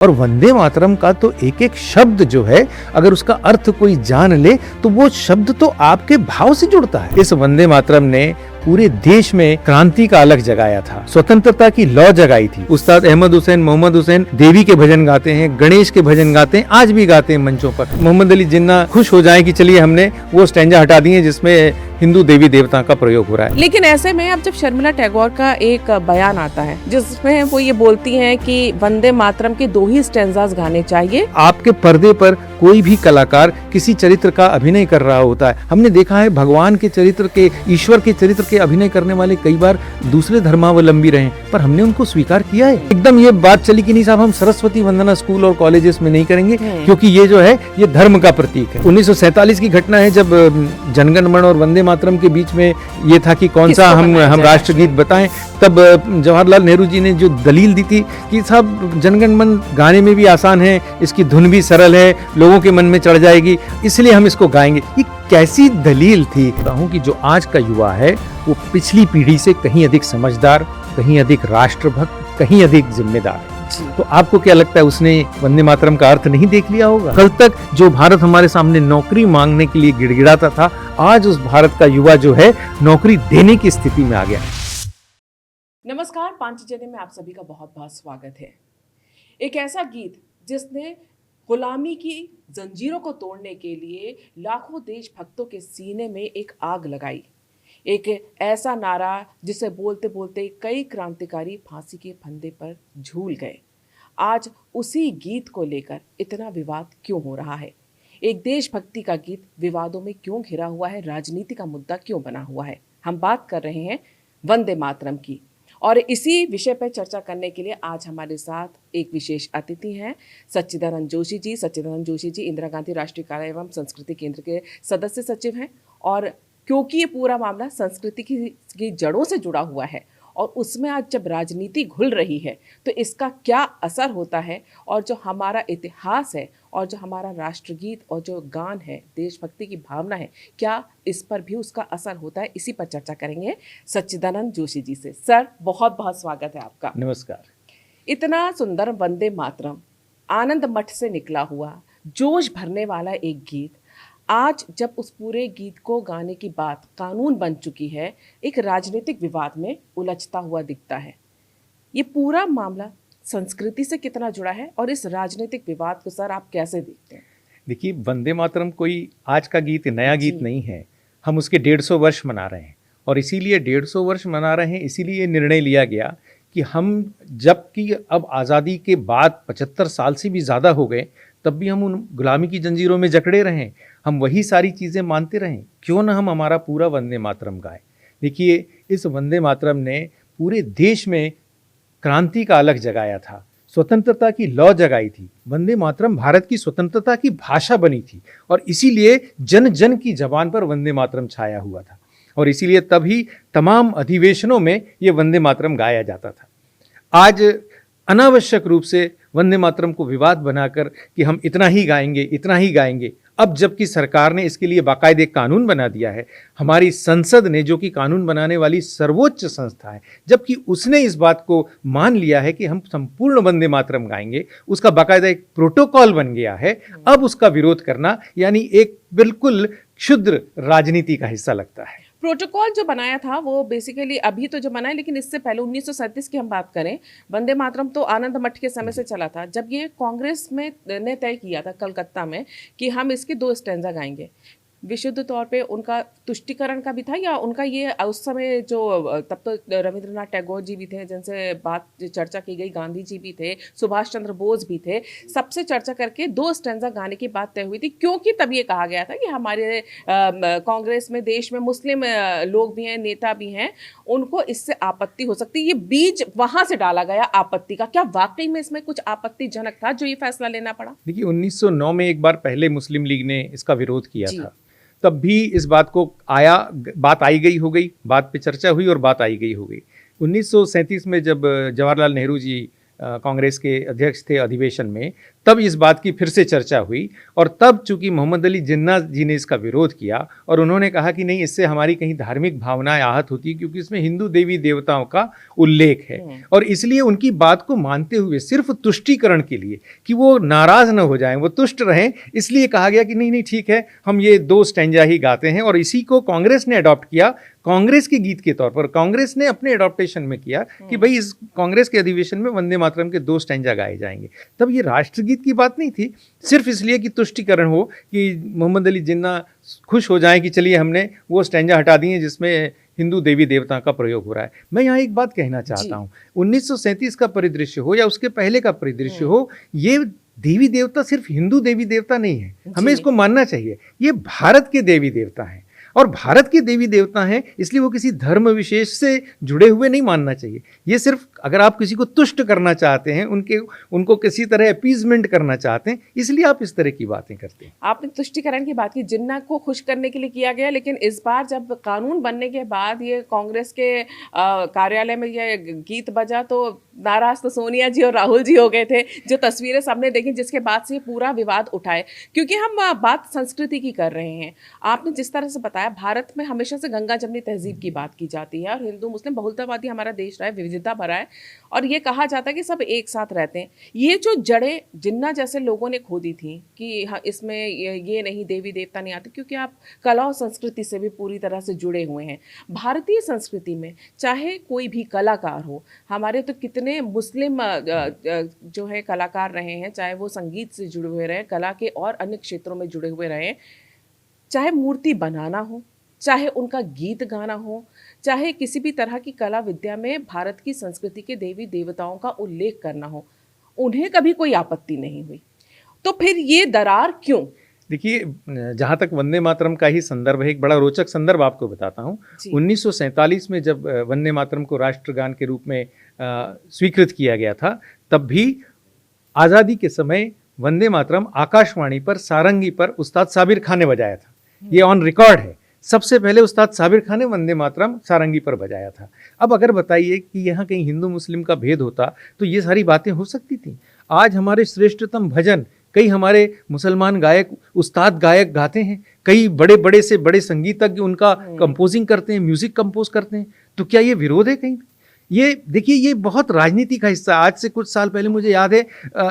और वंदे मातरम का तो एक एक शब्द जो है, अगर उसका अर्थ कोई जान ले तो वो शब्द तो आपके भाव से जुड़ता है। इस वंदे मातरम ने पूरे देश में क्रांति का अलग जगाया था, स्वतंत्रता की लौ जगाई थी। उस्ताद अहमद हुसैन, मोहम्मद हुसैन देवी के भजन गाते हैं, गणेश के भजन गाते हैं, आज भी गाते हैं मंचों पर। मोहम्मद अली जिन्ना खुश हो जाए कि चलिए हमने वो स्टैंजा हटा दिए जिसमें हिंदू देवी देवता का प्रयोग हो रहा है। लेकिन ऐसे में अब जब शर्मिला टैगोर का एक बयान आता है जिसमें वो ये बोलती हैं कि वंदे मातरम के 2 ही स्टैंजास गाने चाहिए। आपके पर्दे पर कोई भी कलाकार किसी चरित्र का अभिनय कर रहा होता है। हमने देखा है भगवान के चरित्र के, ईश्वर के चरित्र के अभिनय करने वाले कई बार दूसरे धर्मावलंबी रहे, पर हमने उनको स्वीकार किया है। एकदम ये बात चली कि नहीं साहब हम सरस्वती वंदना स्कूल और कॉलेजेस में नहीं करेंगे क्योंकि ये जो है ये धर्म का प्रतीक है। 1947 की घटना है जब जनगण मन और वंदे मातरम के बीच में ये था कि कौन सा हम राष्ट्रगीत बताएं। तब जवाहरलाल नेहरू जी ने जो दलील दी थी कि साहब जनगण मन गाने में भी आसान है, इसकी धुन भी सरल है, लोगों के मन में चढ़ जाएगी, इसलिए हम इसको गाएंगे। ये कैसी दलील थी। कहूं कि जो आज का युवा है वो पिछली पीढ़ी से कहीं अधिक समझदार, कहीं अधिक राष्ट्रभक्त, कहीं अधिक जिम्मेदार है। तो आपको क्या लगता है उसने वंदे मातरम का अर्थ नहीं देख लिया होगा? कल तक जो भारत हमारे सामने नौकरी मांगने के लिए गिड़गिड़ाता था, आज उस भारत का युवा जो है नौकरी देने की स्थिति में आ गया। नमस्कार, पांचजन्य में आप सभी का बहुत बहुत स्वागत है। एक ऐसा गीत जिसने गुलामी की जंजीरों को तोड़ने के लिए लाखों देशभक्तों के सीने में एक आग लगाई, एक ऐसा नारा जिसे बोलते बोलते कई क्रांतिकारी फांसी के फंदे पर झूल गए। आज उसी गीत को लेकर इतना विवाद क्यों हो रहा है? एक देशभक्ति का गीत विवादों में क्यों घिरा हुआ है? राजनीति का मुद्दा क्यों बना हुआ है? हम बात कर रहे हैं वंदे मातरम की, और इसी विषय पर चर्चा करने के लिए आज हमारे साथ एक विशेष अतिथि हैं सच्चिदानंद जोशी जी। सच्चिदानंद जोशी जी इंदिरा गांधी राष्ट्रीय कला एवं संस्कृति केंद्र के सदस्य सचिव हैं, और क्योंकि ये पूरा मामला संस्कृति की जड़ों से जुड़ा हुआ है और उसमें आज जब राजनीति घुल रही है तो इसका क्या असर होता है, और जो हमारा इतिहास है और जो हमारा राष्ट्रगीत और जो गान है, देशभक्ति की भावना है, क्या इस पर भी उसका असर होता है? इसी पर चर्चा करेंगे सच्चिदानंद जोशी जी से। सर, बहुत बहुत स्वागत है आपका। नमस्कार। इतना सुंदर वंदे मातरम, आनंद मठ से निकला हुआ, जोश भरने वाला एक गीत, आज जब उस पूरे गीत को गाने की बात कानून बन चुकी है, एक राजनीतिक विवाद में उलझता हुआ दिखता है। ये पूरा मामला संस्कृति से कितना जुड़ा है और इस राजनीतिक विवाद को सर आप कैसे देखते हैं? देखिए, वंदे मातरम कोई आज का गीत, नया गीत नहीं है। हम उसके 150 वर्ष मना रहे हैं, और इसीलिए 150 वर्ष मना रहे हैं, इसीलिए निर्णय लिया गया कि हम, जबकि अब आज़ादी के बाद 75 साल से भी ज़्यादा हो गए, तब भी हम उन गुलामी की जंजीरों में जकड़े रहें, हम वही सारी चीज़ें मानते रहें, क्यों ना हम हमारा पूरा वंदे मातरम गाएं। देखिए, इस वंदे मातरम ने पूरे देश में क्रांति का अलग जगाया था, स्वतंत्रता की लौ जगाई थी। वंदे मातरम भारत की स्वतंत्रता की भाषा बनी थी, और इसीलिए जन जन की जबान पर वंदे मातरम छाया हुआ था, और इसीलिए तभी तमाम अधिवेशनों में ये वंदे मातरम गाया जाता था। आज अनावश्यक रूप से वंदे मातरम को विवाद बनाकर कि हम इतना ही गाएंगे, इतना ही गाएंगे, अब जबकि सरकार ने इसके लिए बाकायदे कानून बना दिया है, हमारी संसद ने, जो कि कानून बनाने वाली सर्वोच्च संस्था है, जबकि उसने इस बात को मान लिया है कि हम संपूर्ण वंदे मातरम गाएंगे, उसका बाकायदा एक प्रोटोकॉल बन गया है, अब उसका विरोध करना यानी एक बिल्कुल क्षुद्र राजनीति का हिस्सा लगता है। प्रोटोकॉल जो बनाया था वो बेसिकली अभी तो जो बना है, लेकिन इससे पहले 1937 की हम बात करें, वंदे मातरम तो आनंद मठ के समय से चला था, जब ये कांग्रेस में ने तय किया था कलकत्ता में कि हम इसके 2 स्टैंजा गाएंगे। विशुद्ध तौर पे उनका तुष्टिकरण का भी था, या उनका ये उस समय जो, तब तो रविंद्रनाथ टैगोर जी भी थे जिनसे बात चर्चा की गई, गांधी जी भी थे, सुभाष चंद्र बोस भी थे, सबसे चर्चा करके 2 स्टैंजा गाने की बात तय हुई थी, क्योंकि तब ये कहा गया था कि हमारे कांग्रेस में, देश में मुस्लिम लोग भी हैं, नेता भी हैं, उनको इससे आपत्ति हो सकती है। ये बीज वहां से डाला गया आपत्ति का। क्या वाकई में इसमें कुछ आपत्तिजनक था जो ये फैसला लेना पड़ा? देखिए, 1909 में एक बार पहले मुस्लिम लीग ने इसका विरोध किया था, तब भी इस बात को बात आई गई हो गई, बात पे चर्चा हुई और बात आई गई हो गई। 1937 में जब जवाहरलाल नेहरू जी कांग्रेस के अध्यक्ष थे अधिवेशन में, तब इस बात की फिर से चर्चा हुई और तब चूंकि मोहम्मद अली जिन्ना जी ने इसका विरोध किया और उन्होंने कहा कि नहीं, इससे हमारी कहीं धार्मिक भावनाएं आहत होती क्योंकि इसमें हिंदू देवी देवताओं का उल्लेख है और इसलिए उनकी बात को मानते हुए सिर्फ तुष्टीकरण के लिए कि वो नाराज न हो जाएं, वो तुष्ट रहें, इसलिए कहा गया कि नहीं नहीं ठीक है, हम ये 2 स्टैंजा ही गाते हैं और इसी को कांग्रेस ने अडॉप्ट किया कांग्रेस के गीत के तौर पर। कांग्रेस ने अपने एडॉप्टेशन में किया कि भाई इस कांग्रेस के अधिवेशन में वंदे मातरम के 2 स्टैंजा गाए जाएंगे। तब ये राष्ट्रगीत की बात नहीं थी, सिर्फ इसलिए कि तुष्टिकरण हो कि मोहम्मद अली जिन्ना खुश हो जाएं कि चलिए हमने वो स्टैंजा हटा दिए जिसमें हिंदू देवी देवता का प्रयोग हो रहा है। मैं यहाँ एक बात कहना चाहता हूँ, 1937 का परिदृश्य हो या उसके पहले का परिदृश्य हो, ये देवी देवता सिर्फ हिंदू देवी देवता नहीं है, हमें इसको मानना चाहिए। ये भारत के देवी देवता हैं और भारत के देवी देवता हैं, इसलिए वो किसी धर्म विशेष से जुड़े हुए नहीं मानना चाहिए। ये सिर्फ अगर आप किसी को तुष्ट करना चाहते हैं, उनको किसी तरह अपीजमेंट करना चाहते हैं, इसलिए आप इस तरह की बातें करते हैं। आपने तुष्टिकरण की बात की, जिन्ना को खुश करने के लिए किया गया, लेकिन इस बार जब कानून बनने के बाद ये कांग्रेस के कार्यालय में ये गीत बजा तो नाराज तो सोनिया जी और राहुल जी हो गए थे, जो तस्वीरें सबने देखी, जिसके बाद से ये पूरा विवाद उठाए। क्योंकि हम बात संस्कृति की कर रहे हैं। आपने जिस तरह से बताया, भारत में हमेशा से गंगा जमनी तहजीब की बात की जाती है और हिंदू मुस्लिम बहुलतावादी हमारा देश रहा है, विविधता भरा है और ये कहा जाता है कि सब एक साथ रहते हैं। ये जो जड़ें जिन्ना जैसे लोगों ने खोदी थी कि हाँ, इसमें ये नहीं, देवी देवता नहीं आते, क्योंकि आप कला और संस्कृति से भी पूरी तरह से जुड़े हुए हैं। भारतीय संस्कृति में चाहे कोई भी कलाकार हो, हमारे तो कितने मुस्लिम जो है कलाकार रहे हैं, चाहे वो संगीत से जुड़े हुए रहे, कला के और अन्य क्षेत्रों में जुड़े हुए रहे, चाहे मूर्ति बनाना हो, चाहे उनका गीत गाना हो, चाहे किसी भी तरह की कला विद्या में भारत की संस्कृति के देवी देवताओं का उल्लेख करना हो, उन्हें कभी कोई आपत्ति नहीं हुई। तो फिर ये दरार क्यों? देखिए, जहाँ तक वंदे मातरम का ही संदर्भ है, एक बड़ा रोचक संदर्भ आपको बताता हूँ। 1947 में जब वंदे मातरम को राष्ट्रगान के रूप में स्वीकृत किया गया था, तब भी आज़ादी के समय वंदे मातरम आकाशवाणी पर सारंगी पर उस्ताद साबिर खान ने बजाया था। ये ऑन रिकॉर्ड है, सबसे पहले उस्ताद साबिर खान ने वंदे मातरम सारंगी पर बजाया था। अब अगर बताइए कि यहाँ कहीं हिंदू मुस्लिम का भेद होता तो ये सारी बातें हो सकती थी। आज हमारे श्रेष्ठतम भजन कई हमारे मुसलमान गायक, उस्ताद गायक गाते हैं, कई बड़े बड़े से बड़े संगीतज्ञ उनका कंपोजिंग करते हैं, म्यूजिक कंपोज करते हैं। तो क्या ये विरोध है कहीं? ये देखिए, ये बहुत राजनीति का हिस्सा। आज से कुछ साल पहले मुझे याद है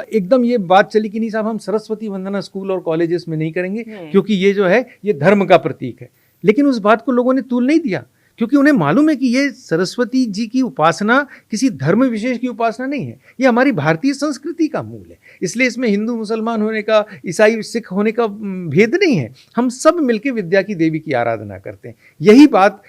एकदम ये बात चली कि नहीं साहब, हम सरस्वती वंदना स्कूल और कॉलेजेस में नहीं करेंगे क्योंकि ये जो है ये धर्म का प्रतीक है। लेकिन उस बात को लोगों ने तूल नहीं दिया क्योंकि उन्हें मालूम है कि ये सरस्वती जी की उपासना किसी धर्म विशेष की उपासना नहीं है, ये हमारी भारतीय संस्कृति का मूल है। इसलिए इसमें हिंदू मुसलमान होने का, ईसाई सिख होने का भेद नहीं है। हम सब मिलकर विद्या की देवी की आराधना करते हैं। यही बात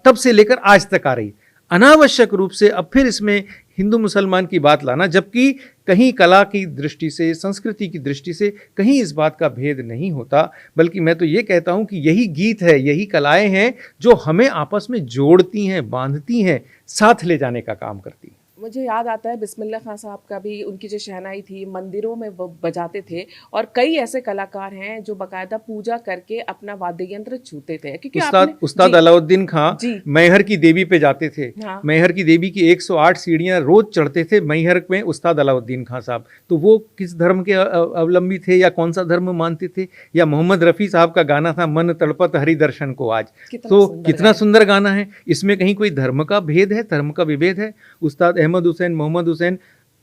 तब से लेकर आज तक आ रही। अनावश्यक रूप से अब फिर इसमें हिंदू मुसलमान की बात लाना, जबकि कहीं कला की दृष्टि से, संस्कृति की दृष्टि से कहीं इस बात का भेद नहीं होता। बल्कि मैं तो ये कहता हूं कि यही गीत है, यही कलाएं हैं जो हमें आपस में जोड़ती हैं, बांधती हैं, साथ ले जाने का काम करती हैं। मुझे याद आता है बिस्मिल्लाह खान साहब का भी, उनकी जो शहनाई थी मंदिरों में वो बजाते थे और कई ऐसे कलाकार हैं जो बाकायदा पूजा करके अपना वाद्य यंत्र छूते थे। क्योंकि उस्ताद अलाउद्दीन खान मैहर की देवी पे जाते थे। हाँ। मैहर की देवी की 108 सीढ़ियां रोज चढ़ते थे मैहर में उस्ताद अलाउद्दीन खान साहब। तो वो किस धर्म के अवलंबी थे या कौन सा धर्म मानते थे? या मोहम्मद रफ़ी साहब का गाना था मन तड़पत हरि दर्शन को आज, तो कितना सुंदर गाना है। इसमें कहीं कोई धर्म का भेद है, धर्म का विभेद है? उस्ताद अहमद हुसैन, मोहम्मद हुसैन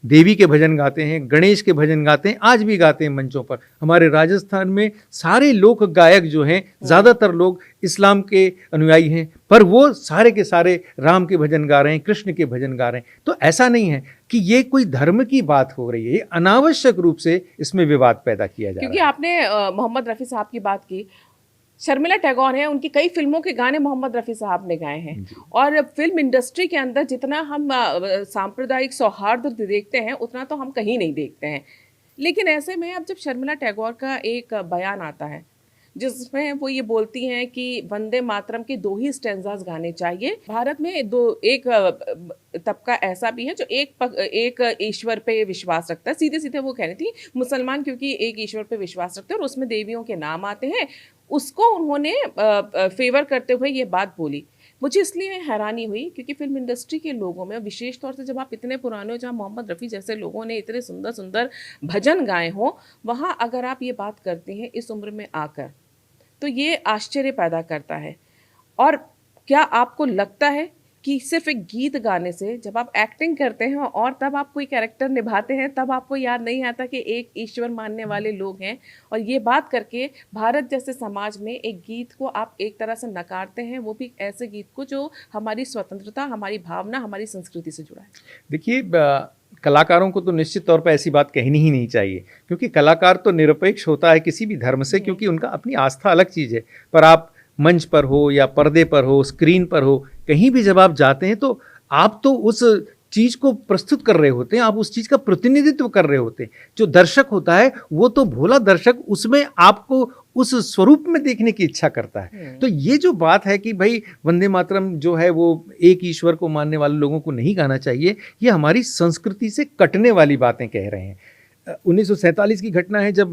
देवी के भजन गाते हैं, गणेश के भजन गाते हैं, आज भी गाते हैं मंचों पर। हमारे राजस्थान में सारे लोक गायक जो हैं, ज़्यादातर लोग इस्लाम के अनुयायी हैं, पर वो सारे के सारे राम के भजन गा रहे हैं, कृष्ण के भजन गा रहे हैं। तो ऐसा नहीं है कि ये कोई धर्म की बात हो रही है, अनावश्यक रूप से इसमें विवाद पैदा किया जा रहा है। क्योंकि आपने मोहम्मद रफ़ी साहब की बात की, शर्मिला टैगोर हैं, उनकी कई फिल्मों के गाने मोहम्मद रफ़ी साहब ने गाए हैं। और फिल्म इंडस्ट्री के अंदर जितना हम सांप्रदायिक सौहार्द देखते हैं उतना तो हम कहीं नहीं देखते हैं। लेकिन ऐसे में अब जब शर्मिला टैगोर का एक बयान आता है जिसमें वो ये बोलती हैं कि वंदे मातरम के 2 ही स्टैंजास गाने चाहिए। भारत में एक तबका ऐसा भी है जो एक ईश्वर पे विश्वास रखता है। सीधे सीधे वो कह रही थी मुसलमान क्योंकि एक ईश्वर पे विश्वास रखते हैं और उसमें देवियों के नाम आते हैं, उसको उन्होंने फेवर करते हुए ये बात बोली। मुझे इसलिए हैरानी हुई क्योंकि फिल्म इंडस्ट्री के लोगों में, विशेष तौर से जब आप इतने पुराने हो, जहाँ मोहम्मद रफ़ी जैसे लोगों ने इतने सुंदर सुंदर भजन गाए हों, वहाँ अगर आप ये बात करते हैं इस उम्र में आकर, तो ये आश्चर्य पैदा करता है। और क्या आपको लगता है कि सिर्फ एक गीत गाने से, जब आप एक्टिंग करते हैं और तब आप कोई कैरेक्टर निभाते हैं, तब आपको याद नहीं आता कि एक ईश्वर मानने वाले लोग हैं, और ये बात करके भारत जैसे समाज में एक गीत को आप एक तरह से नकारते हैं, वो भी ऐसे गीत को जो हमारी स्वतंत्रता, हमारी भावना, हमारी संस्कृति से जुड़ा है? देखिए, कलाकारों को तो निश्चित तौर पर ऐसी बात कहनी ही नहीं चाहिए, क्योंकि कलाकार तो निरपेक्ष होता है किसी भी धर्म से, क्योंकि उनका अपनी आस्था अलग चीज़ है। पर आप मंच पर हो या पर्दे पर हो, स्क्रीन पर हो, कहीं भी जब आप जाते हैं तो आप तो उस चीज़ को प्रस्तुत कर रहे होते हैं, आप उस चीज़ का प्रतिनिधित्व कर रहे होते हैं। जो दर्शक होता है वो तो भोला दर्शक उसमें आपको उस स्वरूप में देखने की इच्छा करता है। तो ये जो बात है कि भाई वंदे मातरम जो है वो एक ईश्वर को मानने वाले लोगों को नहीं गाना चाहिए, ये हमारी संस्कृति से कटने वाली बातें कह रहे हैं। 1947 की घटना है जब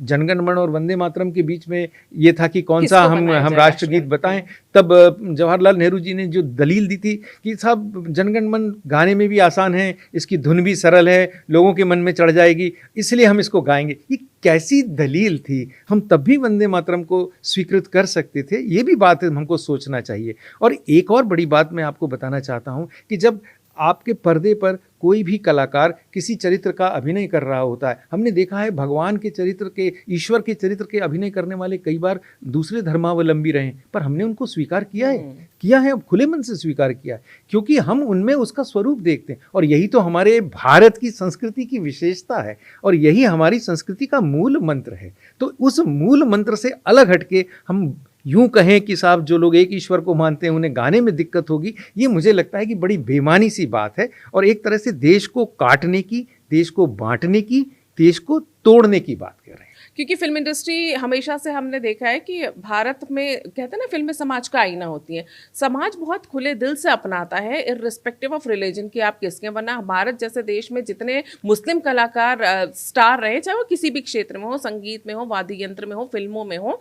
जनगण मन और वंदे मातरम के बीच में ये था कि कौन सा हम राष्ट्रगीत बताएं। तब जवाहरलाल नेहरू जी ने जो दलील दी थी कि साहब जनगण मन गाने में भी आसान है, इसकी धुन भी सरल है, लोगों के मन में चढ़ जाएगी, इसलिए हम इसको गाएंगे। ये कैसी दलील थी? हम तब भी वंदे मातरम को स्वीकृत कर सकते थे। ये भी बात हमको सोचना चाहिए। और एक और बड़ी बात मैं आपको बताना चाहता हूँ कि जब आपके पर्दे पर कोई भी कलाकार किसी चरित्र का अभिनय कर रहा होता है, हमने देखा है भगवान के चरित्र के, ईश्वर के चरित्र के अभिनय करने वाले कई बार दूसरे धर्मावलंबी रहे, पर हमने उनको स्वीकार किया है, अब खुले मन से स्वीकार किया है, क्योंकि हम उनमें उसका स्वरूप देखते हैं। और यही तो हमारे भारत की संस्कृति की विशेषता है, और यही हमारी संस्कृति का मूल मंत्र है। तो उस मूल मंत्र से अलग हटके हम यूं कहें कि साहब जो लोग एक ईश्वर को मानते हैं उन्हें गाने में दिक्कत होगी, ये मुझे लगता है कि बड़ी बेईमानी सी बात है, और एक तरह से देश को काटने की, देश को बांटने की, देश को तोड़ने की बात कर रहे हैं। क्योंकि फिल्म इंडस्ट्री हमेशा से हमने देखा है कि भारत में, कहते हैं ना, फिल्में समाज का आईना होती हैं। समाज बहुत खुले दिल से अपनाता है, इर्रिस्पेक्टिव ऑफ रिलीजन कि आप किसके। वरना भारत जैसे देश में जितने मुस्लिम कलाकार स्टार रहे, चाहे वो किसी भी क्षेत्र में हो, संगीत में हो, वाद्य यंत्र में हो, फिल्मों में हो,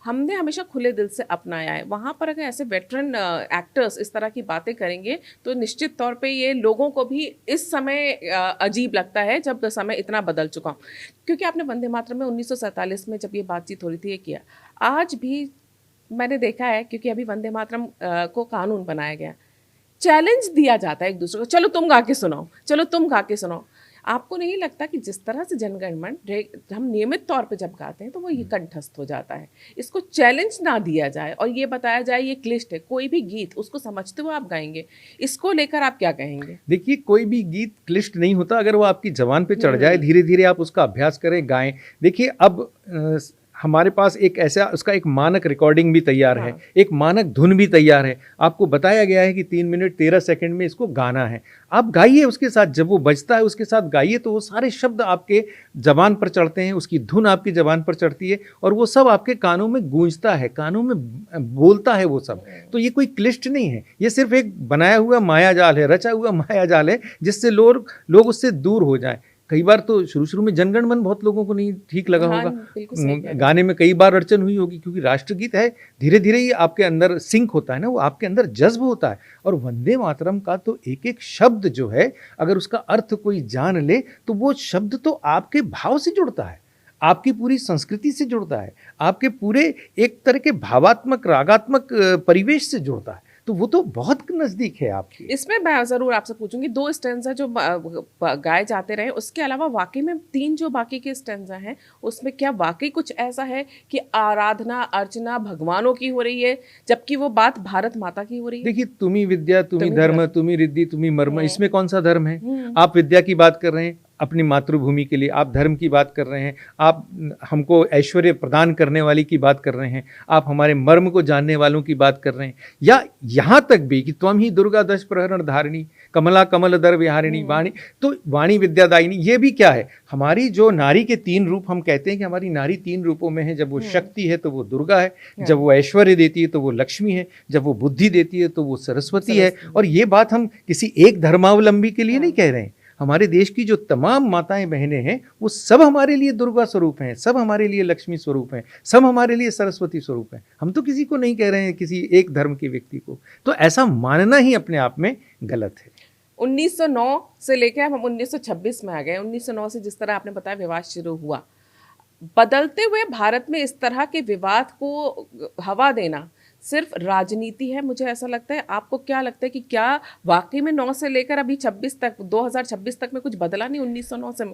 हमने हमेशा खुले दिल से अपनाया है। वहाँ पर अगर ऐसे वेटरन एक्टर्स इस तरह की बातें करेंगे तो निश्चित तौर पे ये लोगों को भी इस समय अजीब लगता है, जब समय इतना बदल चुका हूँ। क्योंकि आपने वंदे मातरम में 1947 में जब ये बातचीत हो रही थी ये किया, आज भी मैंने देखा है, क्योंकि अभी वंदे मातरम को कानून बनाया गया, चैलेंज दिया जाता है एक दूसरे को, चलो तुम गा के सुनाओ, चलो तुम गा के सुनाओ। आपको नहीं लगता कि जिस तरह से जनगण मन हम नियमित तौर पे जब गाते हैं तो वो ये कंठस्थ हो जाता है? इसको चैलेंज ना दिया जाए और ये बताया जाए ये क्लिष्ट है, कोई भी गीत उसको समझते हुए आप गाएंगे, इसको लेकर आप क्या कहेंगे? देखिए, कोई भी गीत क्लिष्ट नहीं होता अगर वो आपकी जबान पे चढ़ जाए, धीरे धीरे आप उसका अभ्यास करें, गाएं। देखिए, अब हमारे पास एक ऐसा, उसका एक मानक रिकॉर्डिंग भी तैयार है, एक मानक धुन भी तैयार है। आपको बताया गया है कि 3 मिनट 13 सेकंड में इसको गाना है। आप गाइए उसके साथ, जब वो बजता है उसके साथ गाइए, तो वो सारे शब्द आपके जबान पर चढ़ते हैं, उसकी धुन आपकी जबान पर चढ़ती है और वो सब आपके कानों में गूंजता है, कानों में बोलता है वो सब। तो ये कोई क्लिष्ट नहीं है, ये सिर्फ एक बनाया हुआ माया जाल है, रचा हुआ माया जाल है, जिससे लोग उससे दूर हो जाएं। कई बार तो शुरू में जनगण मन बहुत लोगों को नहीं ठीक लगा होगा, गाने में कई बार अड़चन हुई होगी, क्योंकि राष्ट्रगीत है, धीरे धीरे ही आपके अंदर सिंक होता है ना, वो आपके अंदर जज्ब होता है। और वंदे मातरम का तो एक एक शब्द जो है, अगर उसका अर्थ कोई जान ले तो वो शब्द तो आपके भाव से जुड़ता है, आपकी पूरी संस्कृति से जुड़ता है, आपके पूरे एक तरह के भावात्मक रागात्मक परिवेश से जुड़ता है, तो वो तो बहुत नज़दीक है आपकी। इसमें मैं ज़रूर आपसे पूछूंगी, 2 स्टैंजा जो गाए जाते रहे, उसके अलावा वाकई में 3 जो बाकी के स्टैंजा हैं, उसमें क्या वाकई कुछ ऐसा है कि आराधना अर्चना भगवानों की हो रही है, जबकि वो बात भारत माता की हो रही है? देखिए, तुम्ही विद्या तुम्ही धर्म तुम्ही रिद्धि तुम्ही मर्म, इसमें कौन सा धर्म है? आप विद्या की बात कर रहे हैं अपनी मातृभूमि के लिए, आप धर्म की बात कर रहे हैं, आप हमको ऐश्वर्य प्रदान करने वाली की बात कर रहे हैं, आप हमारे मर्म को जानने वालों की बात कर रहे हैं, या यहाँ तक भी कि त्वं ही दुर्गा 10 प्रहरण धारिणी कमला कमल दर विहारिणी वाणी, तो वाणी विद्यादायिनी, ये भी क्या है? हमारी जो नारी के 3 रूप, हम कहते हैं कि हमारी नारी 3 रूपों में है। जब वो शक्ति है तो वो दुर्गा है, जब वो ऐश्वर्य देती है तो वो लक्ष्मी है, जब वो बुद्धि देती है तो वो सरस्वती है। और ये बात हम किसी एक धर्मावलंबी के लिए नहीं कह रहे हैं, हमारे देश की जो तमाम माताएं बहनें हैं वो सब हमारे लिए दुर्गा स्वरूप हैं, सब हमारे लिए लक्ष्मी स्वरूप हैं, सब हमारे लिए सरस्वती स्वरूप हैं। हम तो किसी को नहीं कह रहे हैं, किसी एक धर्म के व्यक्ति को। तो ऐसा मानना ही अपने आप में गलत है। 1909 से लेकर हम 1926 में आ गए। 1909 से जिस तरह आपने बताया विवाद शुरू हुआ, बदलते हुए भारत में इस तरह के विवाद को हवा देना सिर्फ राजनीति है, मुझे ऐसा लगता है। आपको क्या लगता है कि क्या वाकई में 9 से लेकर अभी 26 तक, 2026 तक में कुछ बदला नहीं 1909 से?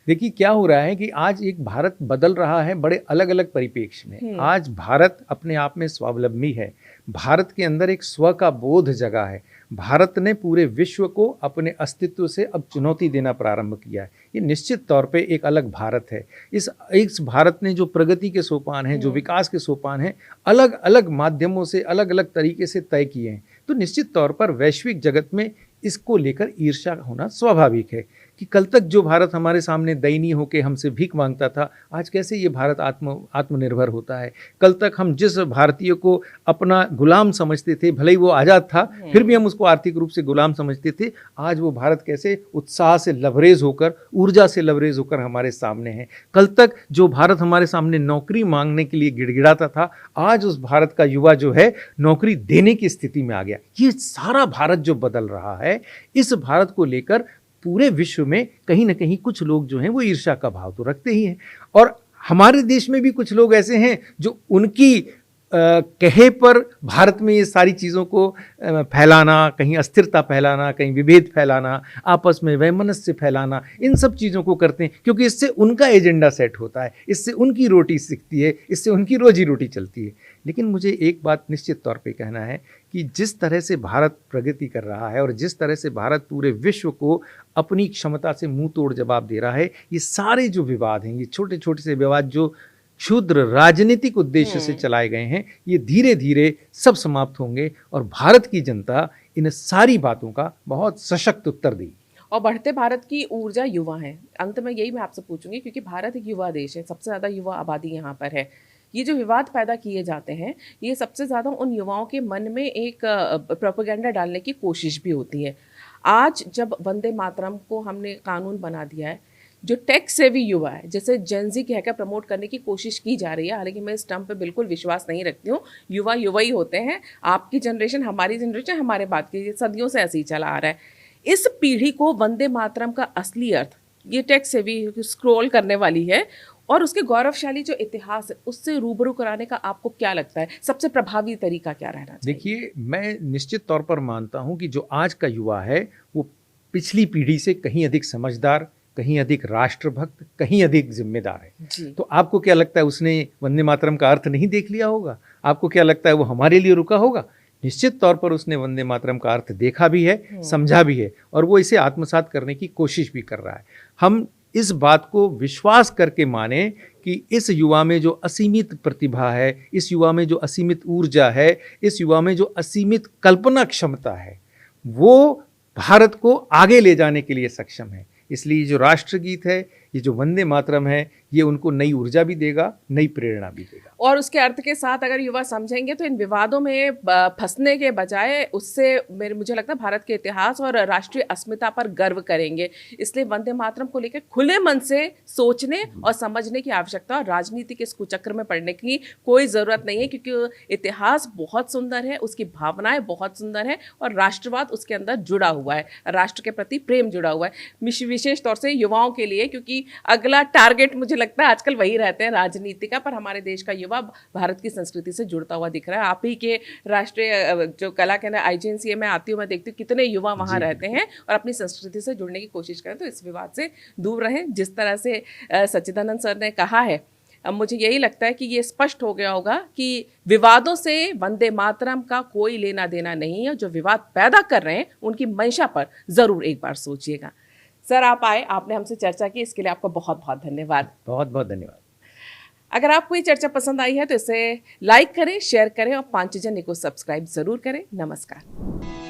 देखिए क्या हो रहा है कि आज एक भारत बदल रहा है बड़े अलग अलग परिप्रेक्ष्य में। आज भारत अपने आप में स्वावलंबी है, भारत के अंदर एक स्व का बोध जगा है। भारत ने पूरे विश्व को अपने अस्तित्व से अब चुनौती देना प्रारंभ किया है। ये निश्चित तौर पे एक अलग भारत है। इस भारत ने जो प्रगति के सोपान हैं, जो विकास के सोपान हैं, अलग अलग माध्यमों से अलग अलग तरीके से तय किए हैं। तो निश्चित तौर पर वैश्विक जगत में इसको लेकर ईर्ष्या होना स्वाभाविक है कि कल तक जो भारत हमारे सामने दयनीय होकर हमसे भीख मांगता था, आज कैसे ये भारत आत्मनिर्भर होता है। कल तक हम जिस भारतीय को अपना गुलाम समझते थे, भले ही वो आज़ाद था फिर भी हम उसको आर्थिक रूप से गुलाम समझते थे, आज वो भारत कैसे उत्साह से लबरेज होकर, ऊर्जा से लबरेज होकर हमारे सामने है। कल तक जो भारत हमारे सामने नौकरी मांगने के लिए गिड़गिड़ाता था, आज उस भारत का युवा जो है नौकरी देने की स्थिति में आ गया। ये सारा भारत जो बदल रहा है, इस भारत को लेकर पूरे विश्व में कहीं ना कहीं कुछ लोग जो हैं वो ईर्ष्या का भाव तो रखते ही हैं। और हमारे देश में भी कुछ लोग ऐसे हैं जो उनकी कहे पर भारत में ये सारी चीज़ों को फैलाना, कहीं अस्थिरता फैलाना, कहीं विभेद फैलाना, आपस में वैमनस्य फैलाना, इन सब चीज़ों को करते हैं क्योंकि इससे उनका एजेंडा सेट होता है, इससे उनकी रोटी सिकती है, इससे उनकी रोजी रोटी चलती है। लेकिन मुझे एक बात निश्चित तौर पे कहना है कि जिस तरह से भारत प्रगति कर रहा है और जिस तरह से भारत पूरे विश्व को अपनी क्षमता से मुंह तोड़ जवाब दे रहा है, ये सारे जो विवाद हैं, ये छोटे छोटे से विवाद जो क्षुद्र राजनीतिक उद्देश्य से चलाए गए हैं, ये धीरे धीरे सब समाप्त होंगे और भारत की जनता इन सारी बातों का बहुत सशक्त उत्तर देगी। और बढ़ते भारत की ऊर्जा युवा है। अंत में यही मैं आपसे पूछूंगी, क्योंकि भारत एक युवा देश है, सबसे ज़्यादा युवा आबादी यहाँ पर है। ये जो विवाद पैदा किए जाते हैं, ये सबसे ज़्यादा उन युवाओं के मन में एक प्रोपेगेंडा डालने की कोशिश भी होती है। आज जब वंदे मातरम को हमने कानून बना दिया है, जो टेक सेवी युवा है, जैसे जेनजी कहकर प्रमोट करने की कोशिश की जा रही है, हालांकि मैं इस टर्म पे बिल्कुल विश्वास नहीं रखती हूँ। युवा युवा ही होते हैं। आपकी जनरेशन, हमारी जनरेशन, हमारे बाद की सदियों से ऐसे ही चला आ रहा है। इस पीढ़ी को वंदे मातरम का असली अर्थ, ये टेक सेवी स्क्रॉल करने वाली है और उसके गौरवशाली जो इतिहास है उससे रूबरू कराने का आपको क्या लगता है सबसे प्रभावी तरीका क्या रहना चाहिए? देखिए, मैं निश्चित तौर पर मानता हूँ कि जो आज का युवा है वो पिछली पीढ़ी से कहीं अधिक समझदार, कहीं अधिक राष्ट्रभक्त, कहीं अधिक जिम्मेदार है। तो आपको क्या लगता है उसने वंदे मातरम का अर्थ नहीं देख लिया होगा? आपको क्या लगता है वो हमारे लिए रुका होगा? निश्चित तौर पर उसने वंदे मातरम का अर्थ देखा भी है, समझा भी है और वो इसे आत्मसात करने की कोशिश भी कर रहा है। हम इस बात को विश्वास करके माने कि इस युवा में जो असीमित प्रतिभा है, इस युवा में जो असीमित ऊर्जा है, इस युवा में जो असीमित कल्पना क्षमता है, वो भारत को आगे ले जाने के लिए सक्षम है। इसलिए जो राष्ट्रगीत है, ये जो वंदे मातरम है, ये उनको नई ऊर्जा भी देगा, नई प्रेरणा भी देगा। और उसके अर्थ के साथ अगर युवा समझेंगे तो इन विवादों में फंसने के बजाय उससे मुझे लगता है भारत के इतिहास और राष्ट्रीय अस्मिता पर गर्व करेंगे। इसलिए वंदे मातरम को लेकर खुले मन से सोचने और समझने की आवश्यकता, और राजनीति के इस कुचक्र में पड़ने की कोई ज़रूरत नहीं है, क्योंकि इतिहास बहुत सुंदर है, उसकी भावनाएं बहुत सुंदर है और राष्ट्रवाद उसके अंदर जुड़ा हुआ है, राष्ट्र के प्रति प्रेम जुड़ा हुआ है, विशेष तौर से युवाओं के लिए, क्योंकि अगला टारगेट मुझे लगता है आजकल वही रहते हैं राजनीति का। पर हमारे देश का युवा भारत की संस्कृति से जुड़ता हुआ दिख रहा है। आप ही के राष्ट्रीय जो कला केंद्र IGNCA में आती हूँ, मैं देखती हूँ कितने युवा वहाँ रहते हैं और अपनी संस्कृति से जुड़ने की कोशिश करें। तो इस विवाद से दूर रहें। जिस तरह से सच्चिदानंद सर ने कहा है, अब मुझे यही लगता है कि ये स्पष्ट हो गया होगा कि विवादों से वंदे मातरम का कोई लेना देना नहीं है। जो विवाद पैदा कर रहे हैं उनकी मंशा पर ज़रूर एक बार सोचिएगा। सर, आप आए, आपने हमसे चर्चा की, इसके लिए आपका बहुत बहुत धन्यवाद। बहुत बहुत धन्यवाद। अगर आपको ये चर्चा पसंद आई है तो इसे लाइक करें, शेयर करें और पांचजन्य को सब्सक्राइब जरूर करें। नमस्कार।